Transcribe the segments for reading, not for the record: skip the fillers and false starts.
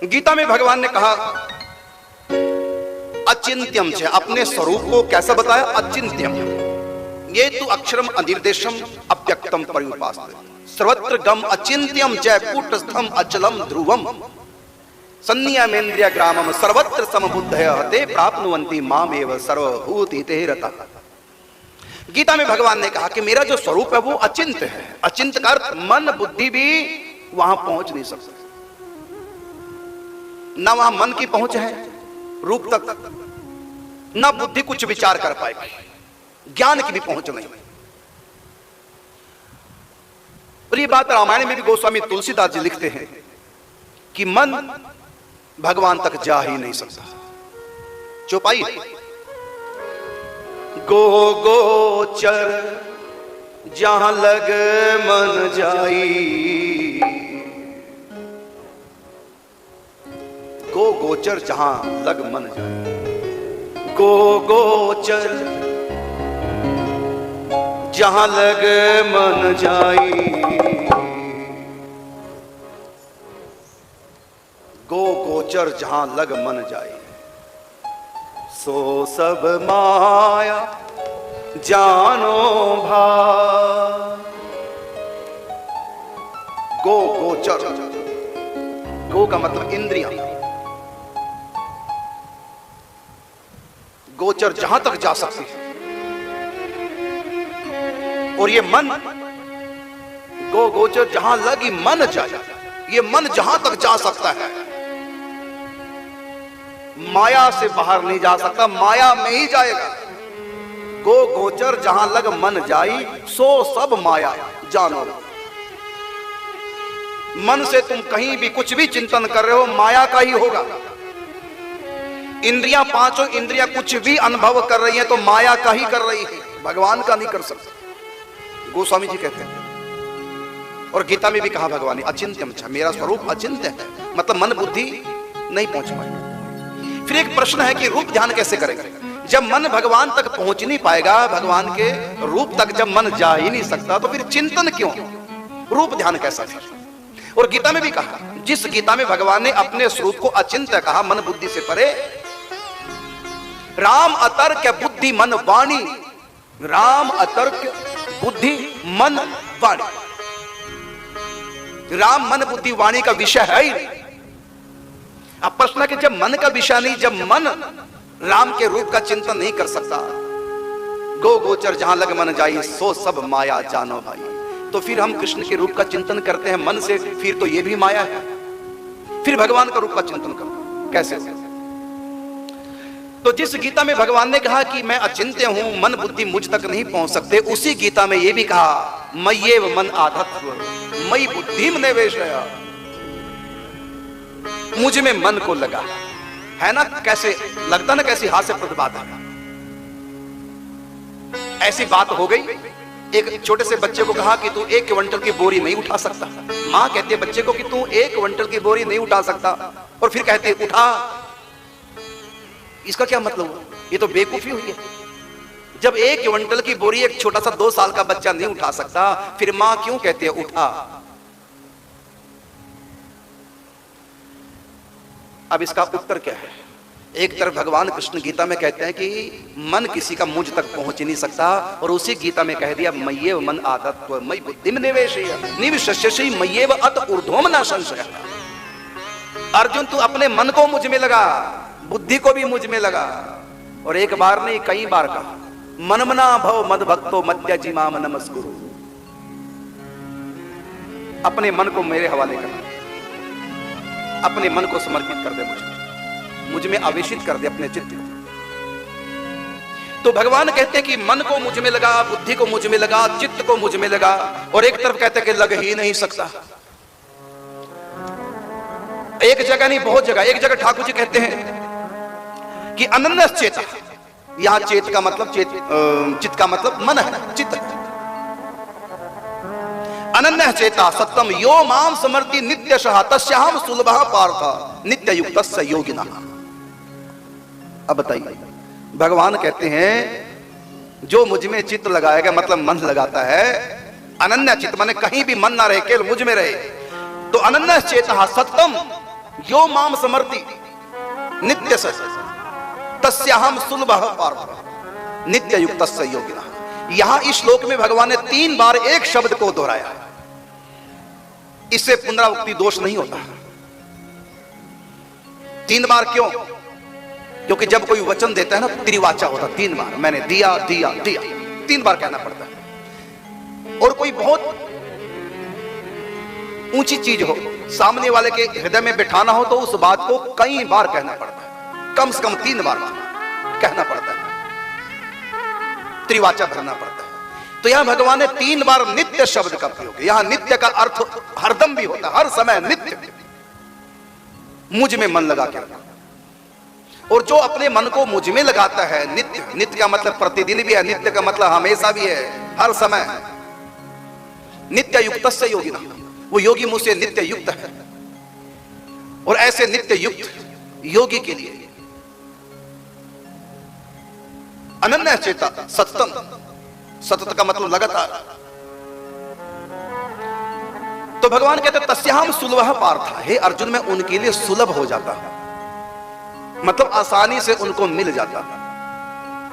गीता में भगवान ने कहा अचिंत्यम च, अपने स्वरूप को कैसा बताया? अचिंत्यम, ये तु अक्षरम अनिर्देशम अव्यक्तम पर्युपास्ते, सर्वत्र गम अचिंत्यम च कूटस्थम अचलम ध्रुवम, संनियमेन्द्रिय ग्रामम सर्वत्र समबुद्धयः ते प्राप्नुवन्ति मामेव सर्वभूतिते रतः। गीता में भगवान ने कहा कि मेरा जो स्वरूप है वो अचिंत्य है। अचिंत्य का अर्थ मन बुद्धि भी वहां पहुंच नहीं सकती, ना वहां मन की पहुंच है रूप तक, ना बुद्धि कुछ विचार कर पाएगी, ज्ञान की भी पहुंच नहीं। और ये बात रामायण में भी गोस्वामी तुलसीदास जी लिखते हैं कि मन भगवान तक जा ही नहीं सकता। चौपाई, गो गोचर जहां लग मन जाई, गो गोचर जहां लग मन जाई, गो गोचर जहां लग मन जाई, गो गोचर जहां लग मन जाई, सो सब माया जानो भाई। गो गोचर, गो का मतलब इंद्रियां, गोचर जहां तक जा सकती है। और ये मन, गो गोचर जहां लगी मन जाए, ये मन जहां तक जा सकता है, माया से बाहर नहीं जा सकता, माया में ही जाएगा। गो गोचर जहां लग मन जाई, सो सब माया जानो। मन से तुम कहीं भी कुछ भी चिंतन कर रहे हो, माया का ही होगा। इंद्रियां, पांचों इंद्रियां कुछ भी अनुभव कर रही हैं तो माया का ही कर रही है, भगवान का नहीं कर सकते, गोस्वामी जी कहते हैं। और गीता में भी कहा भगवान ने अचिंत्यम च, मेरा स्वरूप अचिंत्य है, मतलब मन बुद्धि नहीं पहुंच पाएगी। फिर एक प्रश्न है कि रूप ध्यान कैसे करेंगे? जब मन भगवान तक पहुंच नहीं पाएगा, भगवान के रूप तक जब मन जा ही नहीं सकता, तो फिर चिंतन क्यों, रूप ध्यान कैसा फिर? और गीता में भी कहा, जिस गीता में भगवान ने अपने स्वरूप को अचिंत्य कहा, मन बुद्धि से परे, राम अतर्क बुद्धि मन वाणी, राम अतर्क बुद्धि मन वाणी, राम मन बुद्धि वाणी का विषय है ही नहीं। अब प्रश्न है कि जब मन का विषय नहीं, जब मन राम के रूप का चिंतन नहीं कर सकता, गो गोचर जहां लग मन जाई, सो सब माया जानो भाई, तो फिर हम कृष्ण के रूप का चिंतन करते हैं मन से, फिर तो ये भी माया है। फिर भगवान का रूप का चिंतन करो कैसे? तो जिस गीता में भगवान ने कहा कि मैं अचिंत्य हूं, मन बुद्धि मुझ तक नहीं पहुंच सकते, उसी गीता में यह भी कहा मय्येव मन आधत्स्व मयि बुद्धिम निवेशय, मुझ में मन को लगा है ना। कैसे लगता ना, कैसी हास्यप्रद बात है। ऐसी बात हो गई, एक छोटे से बच्चे को कहा कि तू 1 क्विंटल की बोरी नहीं उठा सकता। मां कहती है बच्चे को कि तू 1 क्विंटल की बोरी नहीं उठा सकता, और फिर कहती है उठा। इसका क्या मतलब हुआ? ये तो बेवकूफी हुई है। जब 1 क्विंटल की बोरी एक छोटा सा 2 साल का बच्चा नहीं उठा सकता, फिर मां क्यों कहती है उठा? अब इसका उत्तर क्या है? एक तरफ भगवान कृष्ण गीता में कहते हैं कि मन किसी का मुझ तक पहुंच ही नहीं सकता, और उसी गीता में कह दिया मय्येव मन आधत्स्व मयि बुद्धिम निवेशय निविशस्यसि मय्येव अत ऊर्ध्वम न संशयः। अर्जुन, तू अपने मन को मुझ में लगा, बुद्धि को भी मुझ में लगा। और एक बार नहीं, कई बार कहा मनमना भव मद भक्तो मत्यजि माम नमस्कुरु। अपने मन को मेरे हवाले कर, अपने मन को समर्पित कर दे, मुझ में आवेशित कर दे अपने चित्त को। तो भगवान कहते हैं कि मन को मुझ में लगा, बुद्धि को मुझ में लगा, चित्त को मुझ में लगा, और एक तरफ कहते हैं कि लग ही नहीं सकता। एक जगह नहीं, बहुत जगह। एक जगह ठाकुर जी कहते हैं कि अनन्य चेता, यहां चेत का मतलब चित्त का मतलब मन है, चित्त। अनन्य चेता सत्यम यो माम समर्ति नित्यशः तस्याहम सुलभः पार्थ नित्य युक्तस्य योगिनः। अब बताइए, भगवान कहते हैं जो मुझ में चित्त लगाएगा, मतलब मन लगाता है, अनन्य चित्त माने कहीं भी मन ना रहे, केवल मुझ में रहे, तो अनन्य चेता सत्यम, यो माम समर्ति नित्य तस्याहम सुलभः पार्थ नित्य युक्तस्य योगिनः। यहां इस श्लोक में भगवान ने 3 बार एक शब्द को दोहराया। इससे पुनरावृत्ति दोष नहीं होता। 3 बार क्यों? क्योंकि जब कोई वचन देता है ना, त्रिवाचा होता। 3 बार मैंने दिया दिया दिया, 3 बार कहना पड़ता है। और कोई बहुत ऊंची चीज हो, सामने वाले के हृदय में बिठाना हो, तो उस बात को कई बार कहना पड़ता है। कम से कम 3 बार कहना पड़ता है, त्रिवाचा भरना पड़ता है। तो यहां भगवान ने 3 बार नित्य शब्द का प्रयोग किया। यहां नित्य का अर्थ हरदम भी होता है, हर समय नित्य, मुझ में मन लगा के रखना। और जो अपने मन को मुझ में लगाता है, नित्य, नित्य का मतलब प्रतिदिन भी है, नित्य का मतलब हमेशा भी है, हर समय। नित्य युक्तस्य योगिनः, वो योगी मुझसे नित्य युक्त है। और ऐसे नित्य युक्त योगी के लिए अनन्य चेता सततम, सतत का मतलब लगातार। तो भगवान कहते तस्याहम सुलभः पार्थ, हे अर्जुन मैं उनके लिए सुलभ हो जाता हूं, मतलब आसानी से उनको मिल जाता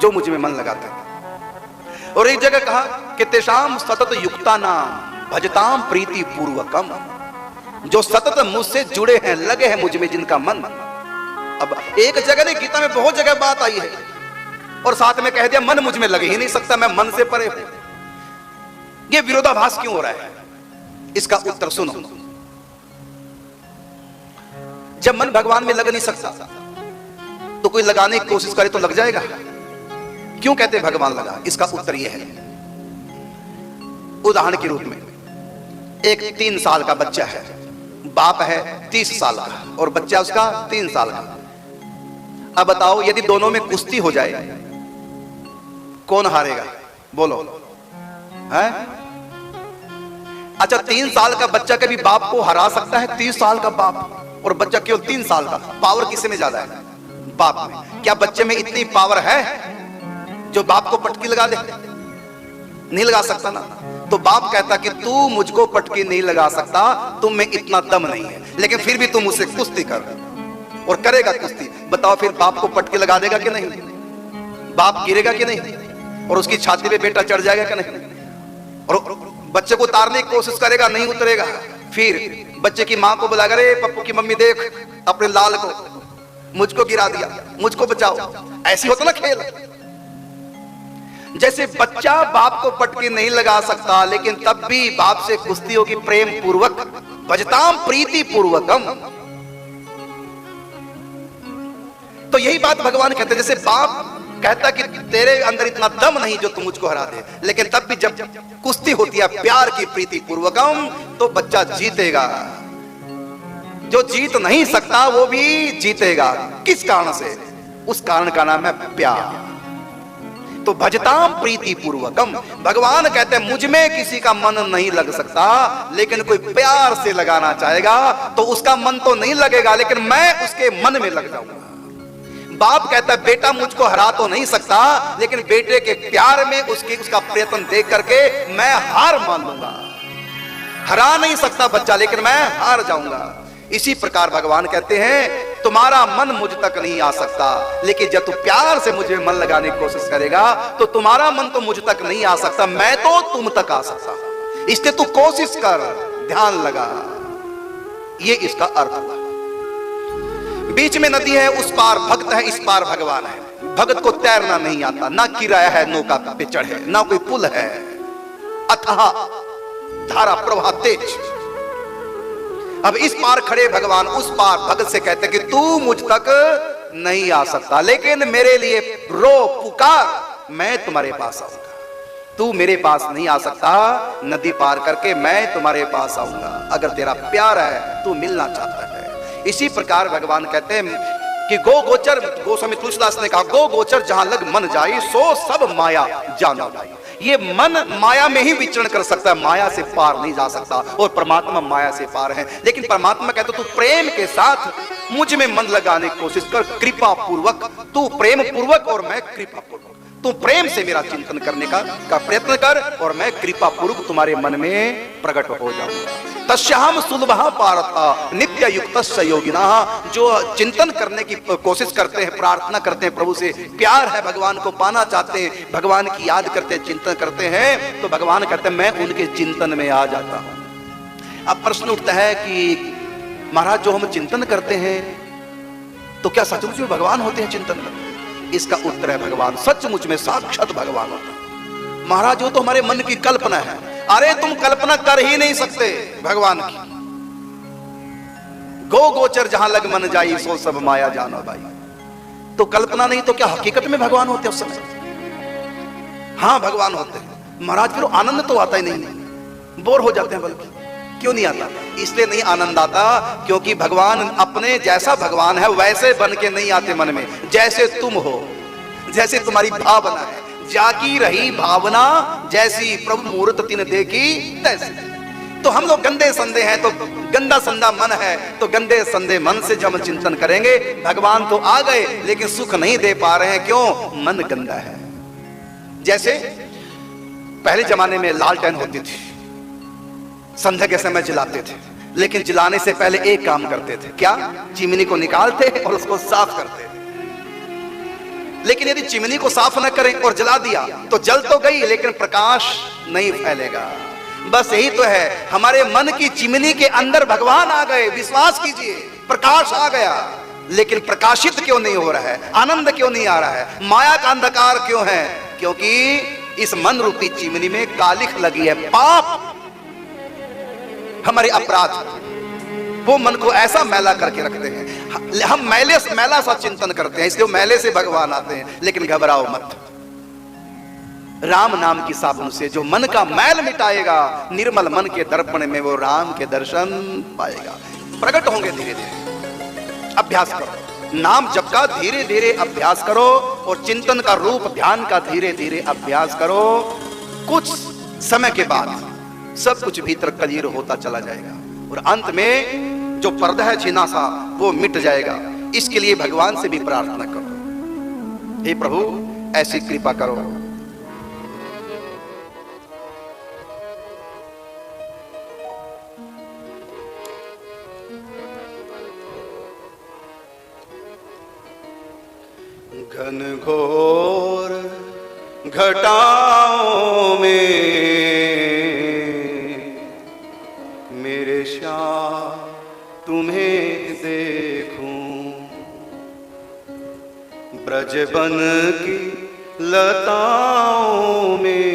जो मुझ में मन लगाता है। और एक जगह कहा कि तेषाम सतत युक्ता नाम भजताम प्रीति पूर्वकम, जो सतत मुझसे जुड़े हैं, लगे हैं मुझ में जिनका मन। अब एक जगह नहीं, गीता में बहुत जगह बात आई है, और साथ में कह दिया मन मुझ में लगे ही नहीं सकता, मैं मन से परे हूं। ये विरोधाभास क्यों हो रहा है? इसका उत्तर सुनो। जब मन भगवान में लग नहीं सकता, तो कोई लगाने की कोशिश करे तो लग जाएगा। क्यों कहते भगवान लगा? इसका उत्तर यह है, उदाहरण के रूप में एक 3 साल का बच्चा है, बाप है 30 साल का, और बच्चा उसका 3 साल का। अब बताओ, यदि दोनों में कुश्ती हो जाए, कौन हारेगा? बोलो। है? अच्छा, 3 साल का बच्चा कभी बाप को हरा सकता है? 30 साल का बाप और बच्चा केवल 3 साल का, पावर किसे में ज्यादा है? बाप में। क्या बच्चे में इतनी पावर है जो बाप को पटकी लगा दे? नहीं लगा सकता ना। तो बाप कहता कि तू मुझको पटकी नहीं लगा सकता, तुम में इतना दम नहीं है, लेकिन फिर भी तुम मुझसे कुश्ती कर, और करेगा कुश्ती। बताओ फिर बाप को पटकी लगा देगा कि नहीं? बाप गिरेगा कि नहीं? और उसकी छाती पे बेटा चढ़ जाएगा कि नहीं? और बच्चे को उतारने की कोशिश करेगा, नहीं उतरेगा। फिर बच्चे की मां को बुलाएगा, रे पप्पू की मम्मी देख अपने लाल को, मुझको गिरा दिया, मुझको बचाओ। ऐसी होता ना खेल। जैसे बच्चा बाप को पटकी नहीं लगा सकता, लेकिन तब भी बाप से कुश्ती होगी प्रेम पूर्वक, भजताम प्रीति पूर्वकम। तो यही बात भगवान कहते हैं, जैसे बाप कहता कि तेरे अंदर इतना दम नहीं जो तू मुझको हरा दे, लेकिन तब भी जब कुश्ती होती है प्यार की प्रीति पूर्वकम, तो बच्चा जीतेगा। जो जीत नहीं सकता वो भी जीतेगा। किस कारण से? उस कारण का नाम है प्यार। तो भजताम प्रीति पूर्वकम, भगवान कहते हैं मुझ में किसी का मन नहीं लग सकता, लेकिन कोई प्यार से लगाना चाहेगा तो उसका मन तो नहीं लगेगा, लेकिन मैं उसके मन में लग जाऊंगा। बाप कहता है बेटा मुझको हरा तो नहीं सकता, लेकिन बेटे के प्यार में उसका प्रयत्न देख करके मैं हार मान लूंगा। हरा नहीं सकता बच्चा, लेकिन मैं हार जाऊंगा। इसी प्रकार भगवान कहते हैं तुम्हारा मन मुझ तक नहीं आ सकता, लेकिन जब तू प्यार से मुझे मन लगाने की कोशिश करेगा तो तुम्हारा मन तो मुझ तक नहीं आ सकता, मैं तो तुम तक आ सकता। इसलिए तू कोशिश कर, ध्यान लगा। ये इसका अर्थ हुआ। बीच में नदी है, उस पार भक्त है, इस पार भगवान है। भगत को तैरना नहीं आता, ना किराया है नौका पे चढ़े, ना कोई पुल है। अथाह धारा प्रवाह तेज। अब इस पार खड़े भगवान उस पार भगत से कहते कि तू मुझ तक नहीं आ सकता, लेकिन मेरे लिए रो पुकार, मैं तुम्हारे पास आऊंगा। तू मेरे पास नहीं आ सकता, नदी पार करके मैं तुम्हारे पास आऊंगा, अगर तेरा प्यार है, तू मिलना चाहता है। इसी प्रकार भगवान कहते हैं कि गो गोचर, गोस्वामी तुलसीदास ने कहा गो गोचर जहां लग मन जाई, सो सब माया जाना भाई। ये मन माया में ही विचरण कर सकता है, माया से पार नहीं जा सकता, और परमात्मा माया से पार है। लेकिन परमात्मा कहते तू प्रेम के साथ मुझ में मन लगाने की कोशिश कर, कृपा पूर्वक। तू प्रेम पूर्वक और मैं कृपा पूर्वक। तू प्रेम से मेरा चिंतन करने का प्रयत्न कर, और मैं कृपा पूर्वक तुम्हारे मन में प्रकट हो जाऊंगा। तस्याम सुलभः पार्थ नित्य युक्तस्य योगिनः। जो चिंतन करने की कोशिश करते हैं, प्रार्थना करते हैं, प्रभु से प्यार है, भगवान को पाना चाहते हैं, भगवान की याद करते हैं, चिंतन करते हैं, तो भगवान कहते हैं मैं उनके चिंतन में आ जाता हूं। अब प्रश्न उठता है कि महाराज जो हम चिंतन करते हैं तो क्या सचमुच में भगवान होते हैं चिंतन करते? इसका उत्तर है भगवान सचमुच में साक्षात भगवान होता है। महाराज वो तो हमारे मन की कल्पना है। अरे तुम कल्पना कर ही नहीं सकते भगवान की। गो गोचर जहां लग मन जाई सो सब माया जानो भाई। तो कल्पना नहीं तो क्या हकीकत में भगवान होते हैं उस समय? हाँ भगवान होते हैं। महाराज फिर आनंद तो आता ही नहीं, बोर हो जाते हैं। बल्कि क्यों नहीं आता? इसलिए नहीं आनंद आता क्योंकि भगवान अपने जैसा भगवान है वैसे बन के नहीं आते मन में। जैसे तुम हो, जैसे तुम्हारी भावना है, जागी रही भावना जैसी प्रभु मूर्त तिन देखी तैसी। तो हम लोग गंदे संदे हैं, तो गंदा संदा मन है, तो गंदे संदे मन से जब हम चिंतन करेंगे भगवान तो आ गए लेकिन सुख नहीं दे पा रहे हैं। क्यों? मन गंदा है। जैसे पहले जमाने में लालटेन होती थी, संध्या के समय जलाते थे, लेकिन जलाने से पहले एक काम करते थे। क्या? चिमनी को निकालते और उसको साफ करते थे। लेकिन यदि चिमनी को साफ न करें और जला दिया तो जल तो गई लेकिन प्रकाश नहीं फैलेगा। बस यही तो है, हमारे मन की चिमनी के अंदर भगवान आ गए, विश्वास कीजिए प्रकाश आ गया, लेकिन प्रकाशित क्यों नहीं हो रहा है? आनंद क्यों नहीं आ रहा है? माया का अंधकार क्यों है? क्योंकि इस मन रूपी चिमनी में कालिख लगी है। पाप, हमारे अपराध, वो मन को ऐसा मैला करके रखते हैं। हम मैला सा चिंतन करते हैं, इसलिए मैले से भगवान आते हैं। लेकिन घबराओ मत, राम नाम की साबुन से जो मन का मैल मिटाएगा, निर्मल मन के दर्पण में वो राम के दर्शन पाएगा। प्रकट होंगे धीरे धीरे। अभ्यास करो, नाम जप का धीरे धीरे अभ्यास करो और चिंतन का रूप ध्यान का धीरे धीरे अभ्यास करो। कुछ समय के बाद सब कुछ भीतर क्लियर होता चला जाएगा और अंत में जो पर्दा है छीना सा वो मिट जाएगा। इसके लिए भगवान से भी प्रार्थना करो, हे प्रभु ऐसी कृपा करो। घन घोर घटाओं में मेरे श्याम तुम्हें देखूं, ब्रज बन की लताओं में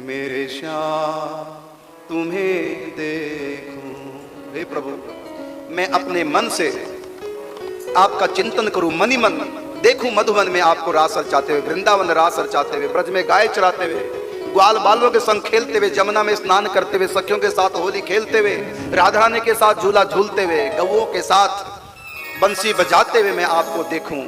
मेरे श्याम तुम्हें देखूं। हे प्रभु मैं अपने मन से आपका चिंतन करूं, मनी मन देखूं मधुबन में आपको रास रचाते हुए, वृंदावन रास रचाते हुए, ब्रज में गाय चराते हुए, ग्वाल बालों के संग खेलते हुए, जमुना में स्नान करते हुए, सखियों के साथ होली खेलते हुए, राधा रानी के साथ झूला झूलते हुए, गवों के साथ बंसी बजाते हुए मैं आपको देखूं।